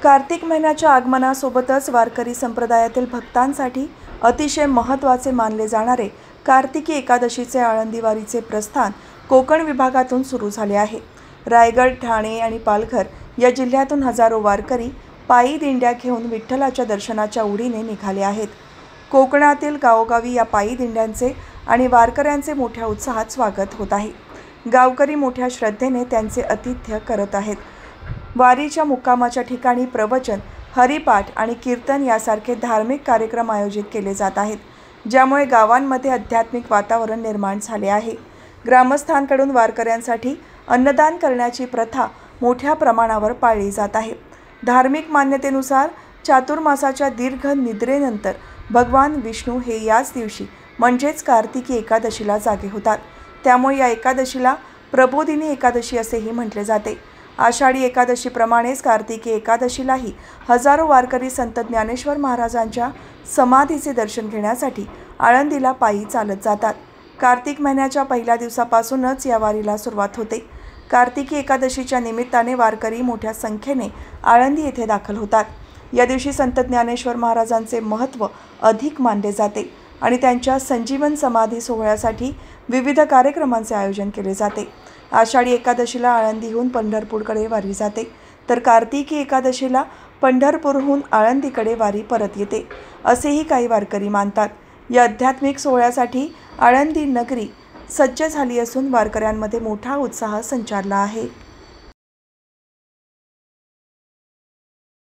कार्तिक महिन्याच्या आगमनासोबतच वारकरी संप्रदायातील भक्तांसाठी अतिशय महत्त्वाचे मानले जाणारे कार्तिकी एकादशीचे आळंदी वारीचे प्रस्थान कोकण विभागातून सुरू झाले आहे। रायगड, ठाणे आणि पालघर या जिल्ह्यातून हजारो वारकरी पायी दिंड्या घेऊन विठ्ठलाच्या दर्शनाच्या ओढीने निघाले आहेत। कोकणातील गावोगावी या पायी दिंड्यांचे आणि वारकऱ्यांचे मोठ्या उत्साहात स्वागत होत आहे। गावकरी मोठ्या श्रद्धेने त्यांचे आतिथ्य करत आहेत। वारीच्या मुक्कामाच्या ठिकाणी प्रवचन, हरिपाठ आणि कीर्तन यासारखे धार्मिक कार्यक्रम आयोजित केले जात आहेत, ज्यामुळे गावांमध्ये आध्यात्मिक वातावरण निर्माण झाले आहे। ग्रामस्थांकडून वारकऱ्यांसाठी अन्नदान करण्याची प्रथा मोठ्या प्रमाणावर पाळली जात आहे। धार्मिक मान्यतेनुसार चातुर्मासाच्या दीर्घ निद्रेनंतर भगवान विष्णू हे याच दिवशी म्हणजेच कार्तिकी एकादशीला जागे होतात। त्यामुळे या एकादशीला प्रबोधिनी एकादशी असेही म्हटले जाते। आषाढी एकादशीप्रमाणेच कार्तिकी एकादशीलाही हजारो वारकरी संत ज्ञानेश्वर महाराजांच्या समाधीचे दर्शन घेण्यासाठी आळंदीला पायी चालत जातात। कार्तिक महिन्याच्या पहिल्या दिवसापासूनच या वारीला सुरुवात होते। कार्तिकी एकादशीच्या निमित्ताने वारकरी मोठ्या संख्येने आळंदी येथे दाखल होतात। या दिवशी संत ज्ञानेश्वर महाराजांचे महत्त्व अधिक मानले जाते आणि त्यांच्या संजीवन समाधी सोहळ्यासाठी विविध कार्यक्रमांचे आयोजन केले जाते। आषाढी एकादशीला आळंदीहून पंढरपूरकडे वारी जाते, तर कार्तिकी एकादशीला पंढरपूरहून आळंदीकडे वारी परत येते, असेही काही वारकरी मानतात। या आध्यात्मिक सोहळ्यासाठी आळंदी नगरी सज्ज झाली असून वारकऱ्यांमध्ये मोठा उत्साह संचारला आहे।